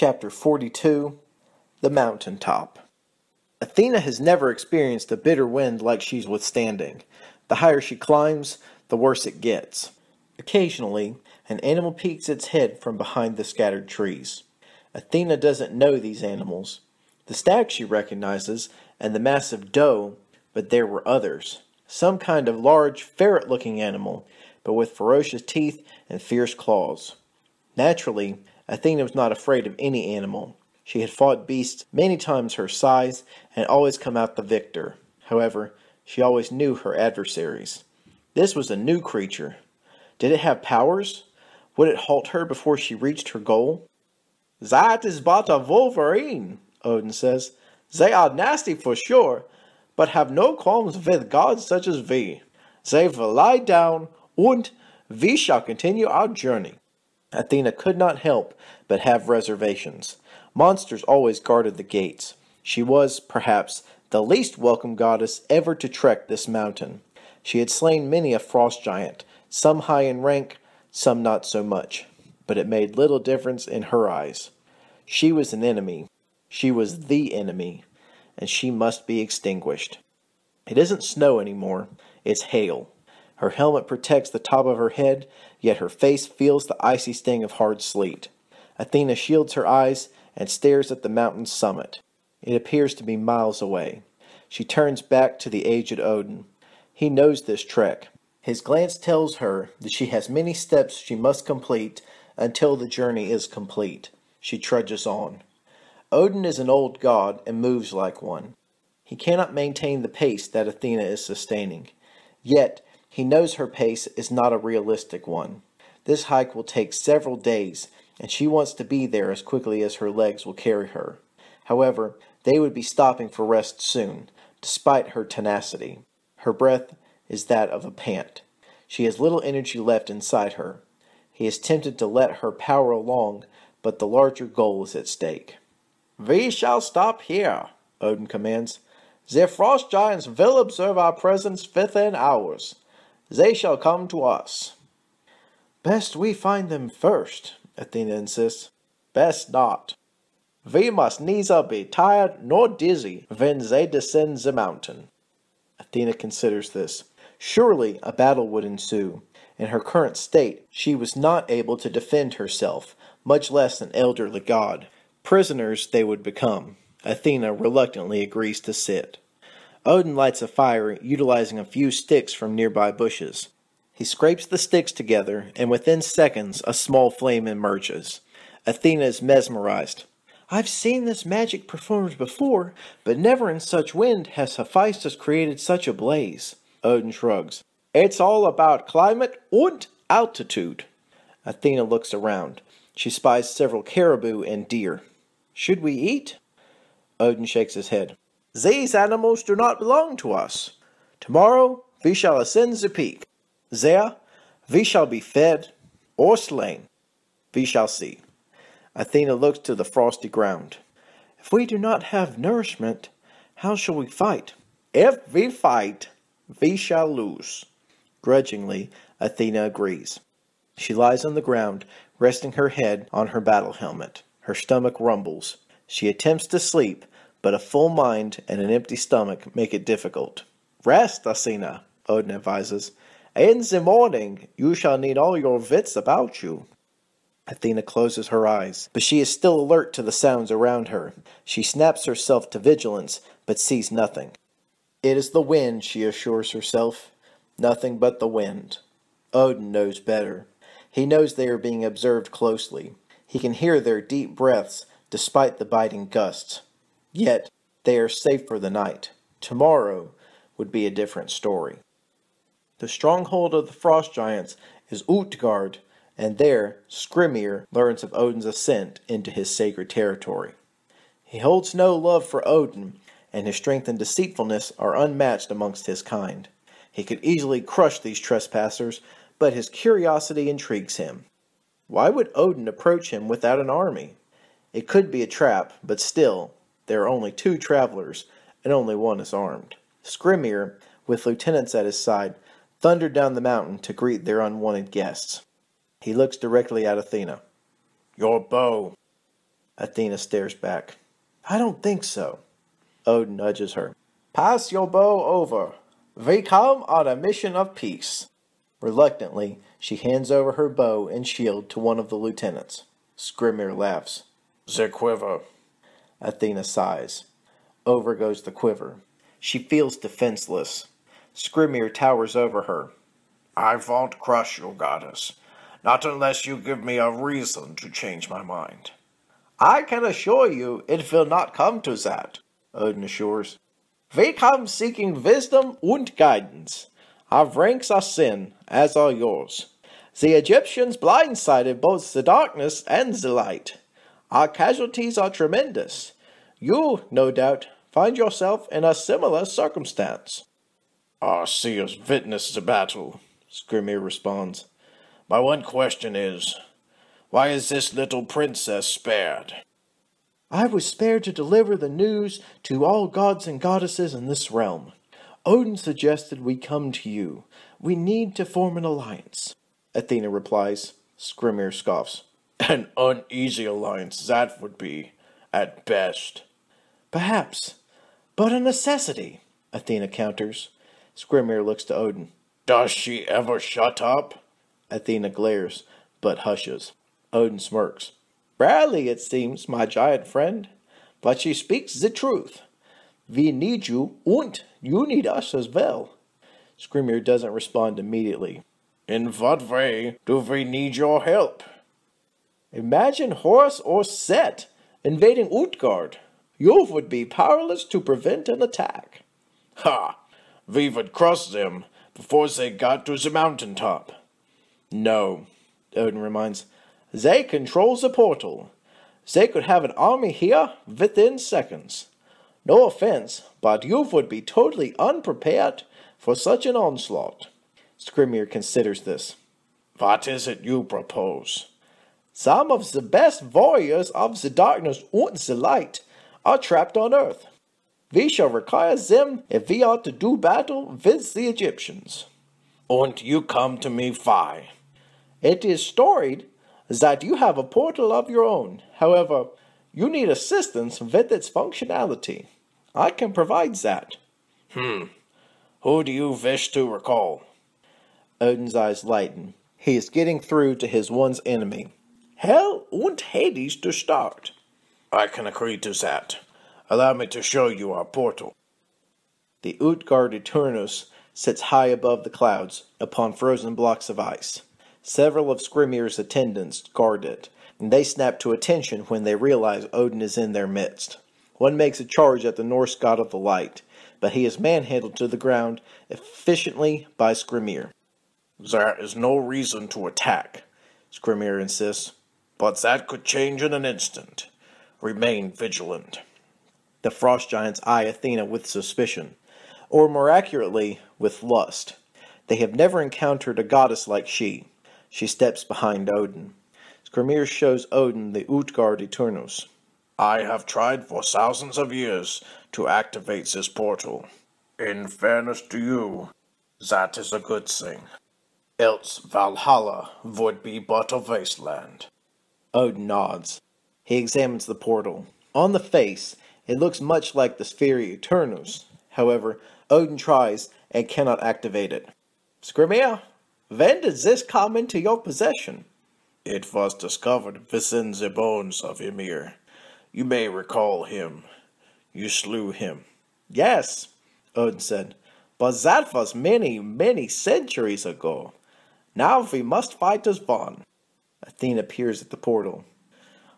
Chapter 42, The Mountaintop. Athena has never experienced a bitter wind like she's withstanding. The higher she climbs, the worse it gets. Occasionally, an animal peeks its head from behind the scattered trees. Athena doesn't know these animals. The stag she recognizes, and the massive doe, but there were others. Some kind of large, ferret-looking animal, but with ferocious teeth and fierce claws. Naturally, Athena was not afraid of any animal. She had fought beasts many times her size and always come out the victor. However, she always knew her adversaries. This was a new creature. Did it have powers? Would it halt her before she reached her goal? "That is but a wolverine," Odin says. "They are nasty for sure, but have no qualms with gods such as we. They will lie down, and we shall continue our journey." Athena could not help but have reservations. Monsters always guarded the gates. She was, perhaps, the least welcome goddess ever to trek this mountain. She had slain many a frost giant, some high in rank, some not so much. But it made little difference in her eyes. She was an enemy. She was the enemy. And she must be extinguished. It isn't snow anymore. It's hail. Her helmet protects the top of her head, yet her face feels the icy sting of hard sleet. Athena shields her eyes and stares at the mountain's summit. It appears to be miles away. She turns back to the aged Odin. He knows this trek. His glance tells her that she has many steps she must complete until the journey is complete. She trudges on. Odin is an old god and moves like one. He cannot maintain the pace that Athena is sustaining. Yet, he knows her pace is not a realistic one. This hike will take several days, and she wants to be there as quickly as her legs will carry her. However, they would be stopping for rest soon, despite her tenacity. Her breath is that of a pant. She has little energy left inside her. He is tempted to let her power along, but the larger goal is at stake. "We shall stop here," Odin commands. "The frost giants will observe our presence within hours. They shall come to us." "Best we find them first," Athena insists. "Best not. We must neither be tired nor dizzy when they descend the mountain." Athena considers this. Surely a battle would ensue. In her current state, she was not able to defend herself, much less an elderly god. Prisoners they would become. Athena reluctantly agrees to sit. Odin lights a fire, utilizing a few sticks from nearby bushes. He scrapes the sticks together, and within seconds a small flame emerges. Athena is mesmerized. "I've seen this magic performed before, but never in such wind has Hephaestus created such a blaze." Odin shrugs. "It's all about climate and altitude." Athena looks around. She spies several caribou and deer. "Should we eat?" Odin shakes his head. "These animals do not belong to us. Tomorrow we shall ascend the peak. There we shall be fed or slain. We shall see." Athena looks to the frosty ground. "If we do not have nourishment, how shall we fight?" "If we fight, we shall lose." Grudgingly, Athena agrees. She lies on the ground, resting her head on her battle helmet. Her stomach rumbles. She attempts to sleep, but a full mind and an empty stomach make it difficult. "Rest, Athena," Odin advises. "In the morning you shall need all your wits about you." Athena closes her eyes, but she is still alert to the sounds around her. She snaps herself to vigilance, but sees nothing. It is the wind, she assures herself. Nothing but the wind. Odin knows better. He knows they are being observed closely. He can hear their deep breaths, despite the biting gusts. Yet, they are safe for the night. Tomorrow would be a different story. The stronghold of the frost giants is Utgard, and there Skrymir learns of Odin's ascent into his sacred territory. He holds no love for Odin, and his strength and deceitfulness are unmatched amongst his kind. He could easily crush these trespassers, but his curiosity intrigues him. Why would Odin approach him without an army? It could be a trap, but still, there are only 2 travelers, and only one is armed. Skrymir, with lieutenants at his side, thundered down the mountain to greet their unwanted guests. He looks directly at Athena. "Your bow." Athena stares back. I don't think so. Odin nudges her. Pass your bow over. We come on a mission of peace. Reluctantly, she hands over her bow and shield to one of the lieutenants. Skrymir laughs. The quiver. Athena sighs. Over goes the quiver. She feels defenseless. Skrymir towers over her. I won't crush you, goddess. Not unless you give me a reason to change my mind. I can assure you it will not come to that, Odin assures. We come seeking wisdom and guidance. Our ranks are sin, as are yours. The Egyptians blindsided both the darkness and the light. Our casualties are tremendous. You, no doubt, find yourself in a similar circumstance. Our seers witnessed the battle, Skrymir responds. My one question is, why is this little princess spared? I was spared to deliver the news to all gods and goddesses in this realm. Odin suggested we come to you. We need to form an alliance. Athena replies. Skrymir scoffs. An uneasy alliance that would be, at best. Perhaps, but a necessity, Athena counters. Skrymir looks to Odin. Does she ever shut up? Athena glares, but hushes. Odin smirks. Rarely, it seems, my giant friend, but she speaks the truth. We need you, and you need us as well. Skrymir doesn't respond immediately. In what way do we need your help? Imagine Horus or Set invading Utgard. You would be powerless to prevent an attack. Ha! We would crush them before they got to the mountaintop. No, Odin reminds. They control the portal. They could have an army here within seconds. No offense, but you would be totally unprepared for such an onslaught. Skrymir considers this. What is it you propose? Some of the best warriors of the darkness and the light are trapped on earth. We shall require them if we are to do battle with the Egyptians. And you come to me why? It is storied that you have a portal of your own. However, you need assistance with its functionality. I can provide that. Who do you wish to recall? Odin's eyes lighten. He is getting through to his one's enemy. Hell and Hades to start. I can agree to that. Allow me to show you our portal. The Utgard Eternus sits high above the clouds upon frozen blocks of ice. Several of Skrymir's attendants guard it, and they snap to attention when they realize Odin is in their midst. One makes a charge at the Norse god of the light, but he is manhandled to the ground efficiently by Skrymir. There is no reason to attack, Skrymir insists. But that could change in an instant. Remain vigilant. The frost giants eye Athena with suspicion, or more accurately, with lust. They have never encountered a goddess like she. She steps behind Odin. Skrymir shows Odin the Utgard Eternus. I have tried for thousands of years to activate this portal. In fairness to you, that is a good thing. Else Valhalla would be but a wasteland. Odin nods. He examines the portal. On the face, it looks much like the Sphere Eternus. However, Odin tries and cannot activate it. Skrymir, when did this come into your possession? It was discovered within the bones of Ymir. You may recall him. You slew him. Yes, Odin said, but that was many, many centuries ago. Now we must fight as one. Athena peers at the portal.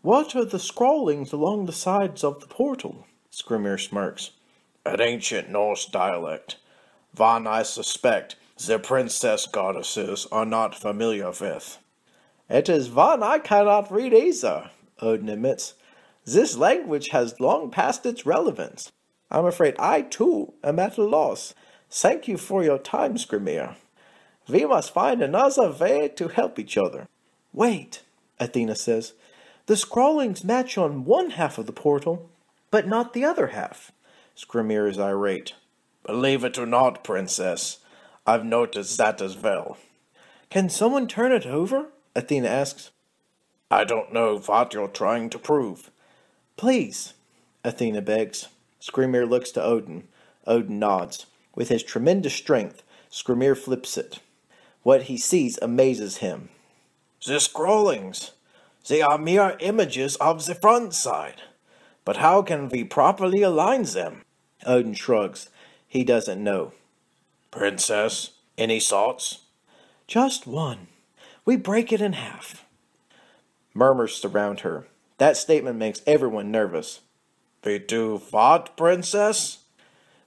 What are the scrawlings along the sides of the portal? Skrymir smirks. An ancient Norse dialect. One I suspect the princess goddesses are not familiar with. It is one I cannot read either, Odin admits. This language has long past its relevance. I'm afraid I, too, am at a loss. Thank you for your time, Skrymir. We must find another way to help each other. Wait, Athena says. The scrawlings match on one half of the portal, but not the other half. Skrymir is irate. Believe it or not, princess, I've noticed that as well. Can someone turn it over? Athena asks. I don't know what you're trying to prove, Please, Athena begs. Skrymir looks to Odin. Odin nods. With his tremendous strength, Skrymir flips it. What he sees amazes him. The scrollings. They are mere images of the front side. But how can we properly align them? Odin shrugs. He doesn't know. Princess, any thoughts? Just one. We break it in half. Murmurs surround her. That statement makes everyone nervous. We do what, Princess?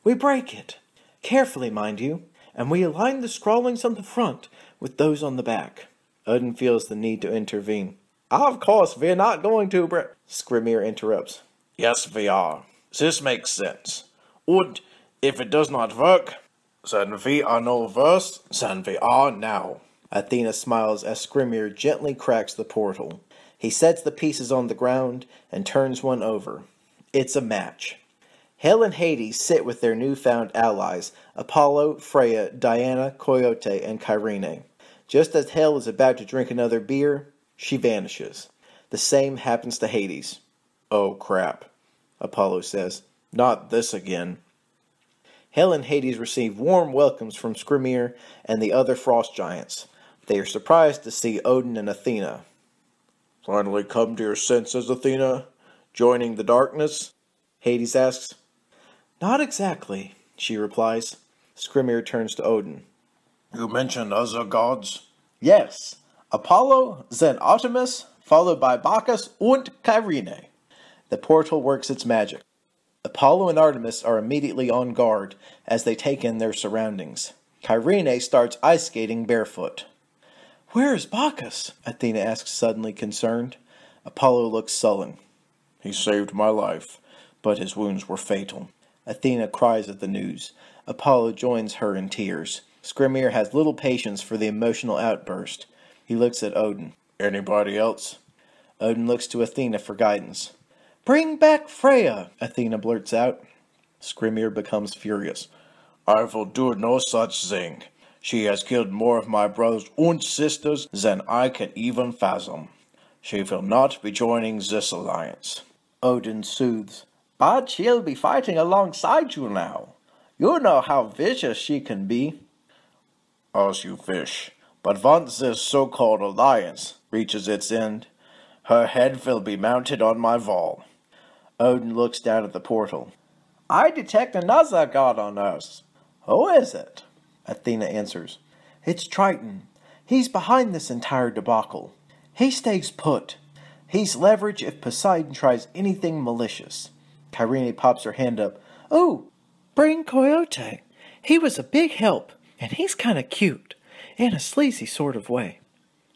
We break it. Carefully, mind you. And we align the scrawlings on the front with those on the back. Odin feels the need to intervene. Of course, we're not going to, Skrymir interrupts. Yes, we are. This makes sense. And if it does not work, then we are no worse than we are now. Athena smiles as Skrymir gently cracks the portal. He sets the pieces on the ground and turns one over. It's a match. Hel and Hades sit with their newfound allies, Apollo, Freya, Diana, Coyote, and Kyrene. Just as Hel is about to drink another beer, she vanishes. The same happens to Hades. Oh crap, Apollo says. Not this again. Hel and Hades receive warm welcomes from Skrymir and the other frost giants. They are surprised to see Odin and Athena. Finally come to your senses, Athena? Joining the darkness? Hades asks. Not exactly, she replies. Skrymir turns to Odin. You mentioned other gods? Yes. Apollo, then Artemis, followed by Bacchus and Kyrene. The portal works its magic. Apollo and Artemis are immediately on guard as they take in their surroundings. Kyrene starts ice skating barefoot. Where is Bacchus? Athena asks, suddenly concerned. Apollo looks sullen. He saved my life, but his wounds were fatal. Athena cries at the news. Apollo joins her in tears. Skrymir has little patience for the emotional outburst. He looks at Odin. Anybody else? Odin looks to Athena for guidance. Bring back Freya, Athena blurts out. Skrymir becomes furious. I will do no such thing. She has killed more of my brothers and sisters than I can even fathom. She will not be joining this alliance. Odin soothes. But she'll be fighting alongside you now. You know how vicious she can be. As you wish. But once this so-called alliance reaches its end, her head will be mounted on my wall. Odin looks down at the portal. I detect another god on Earth. Who is it? Athena answers. It's Triton. He's behind this entire debacle. He stays put. He's leverage if Poseidon tries anything malicious. Kyrene pops her hand up. Oh, bring Coyote. He was a big help, and he's kind of cute, in a sleazy sort of way.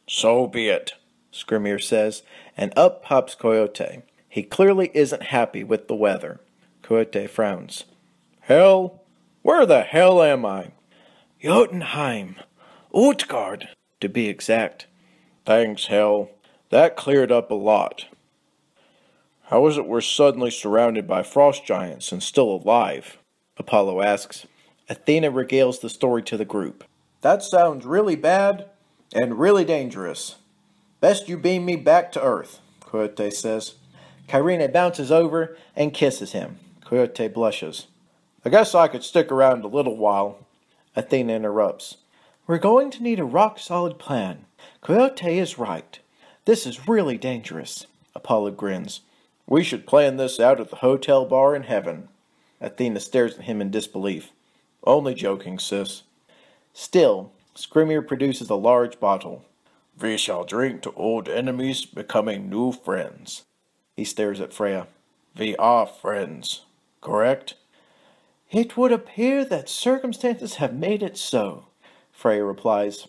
So be it, Skrymir says, and up pops Coyote. He clearly isn't happy with the weather. Coyote frowns. Hell? Where the hell am I? Jotunheim. Utgard, to be exact. Thanks, Hel. That cleared up a lot. How is it we're suddenly surrounded by frost giants and still alive? Apollo asks. Athena regales the story to the group. That sounds really bad and really dangerous. Best you beam me back to Earth, Coyote says. Kyrene bounces over and kisses him. Coyote blushes. I guess I could stick around a little while. Athena interrupts. We're going to need a rock-solid plan. Coyote is right. This is really dangerous. Apollo grins. We should plan this out at the hotel bar in heaven. Athena stares at him in disbelief. Only joking, sis. Still, Skrymir produces a large bottle. We shall drink to old enemies becoming new friends. He stares at Freya. We are friends, correct? It would appear that circumstances have made it so, Freya replies.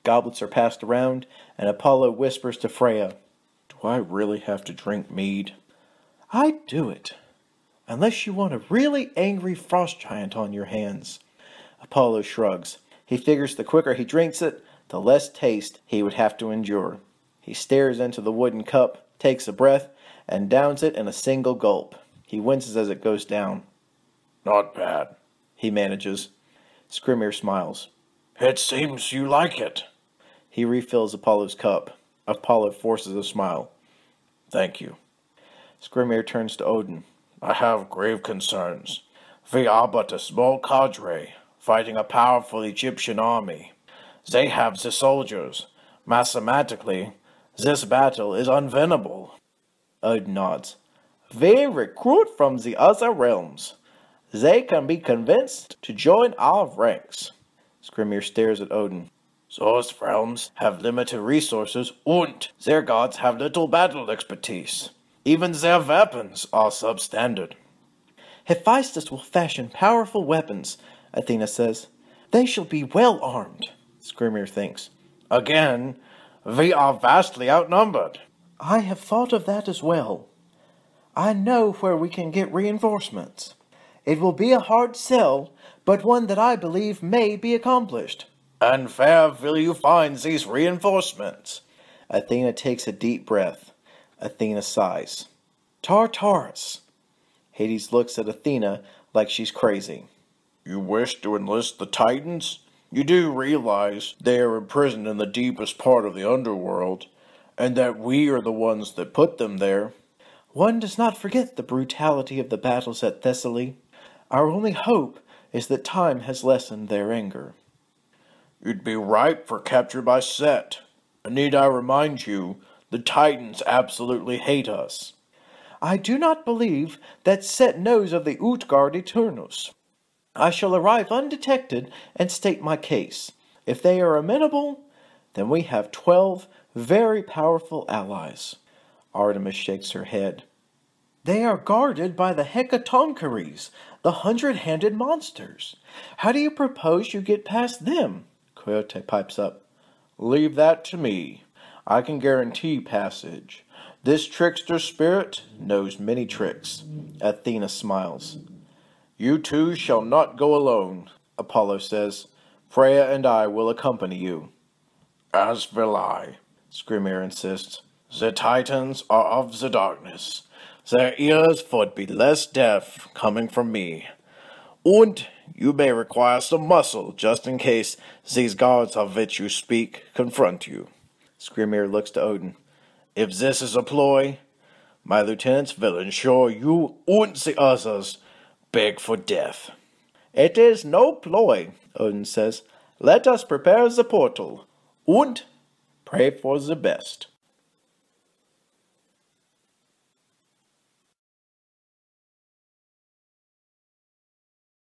Goblets are passed around, and Apollo whispers to Freya, Do I really have to drink mead? I'd do it, unless you want a really angry frost giant on your hands. Apollo shrugs. He figures the quicker he drinks it, the less taste he would have to endure. He stares into the wooden cup, takes a breath, and downs it in a single gulp. He winces as it goes down. Not bad, he manages. Skrymir smiles. It seems you like it. He refills Apollo's cup. Apollo forces a smile. Thank you. Skrimir turns to Odin. I have grave concerns. We are but a small cadre, fighting a powerful Egyptian army. They have the soldiers. Mathematically, this battle is unwinnable. Odin nods. We recruit from the other realms. They can be convinced to join our ranks. Skrimir stares at Odin. Those realms have limited resources and their gods have little battle expertise. Even their weapons are substandard. Hephaestus will fashion powerful weapons, Athena says. They shall be well armed, Skrimir thinks. Again, we are vastly outnumbered. I have thought of that as well. I know where we can get reinforcements. It will be a hard sell, but one that I believe may be accomplished. And where will you find these reinforcements? Athena takes a deep breath. Athena sighs. Tartarus. Hades looks at Athena like she's crazy. You wish to enlist the Titans? You do realize they are imprisoned in the deepest part of the underworld, and that we are the ones that put them there. One does not forget the brutality of the battles at Thessaly. Our only hope is that time has lessened their anger. You'd be ripe for capture by Set. And need I remind you, the Titans absolutely hate us. I do not believe that Set knows of the Utgard Eternus. I shall arrive undetected and state my case. If they are amenable, then we have 12 very powerful allies. Artemis shakes her head. They are guarded by the Hecatoncheires, the 100-handed monsters. How do you propose you get past them? Coyote pipes up. Leave that to me. I can guarantee passage. This trickster spirit knows many tricks. Athena smiles. You two shall not go alone, Apollo says. Freya and I will accompany you. As will I, Skrimir insists. The Titans are of the darkness. Their ears would be less deaf coming from me. And you may require some muscle just in case these gods of which you speak confront you. Skrimir looks to Odin. If this is a ploy, my lieutenants will ensure you and the others beg for death. It is no ploy, Odin says. Let us prepare the portal, and pray for the best.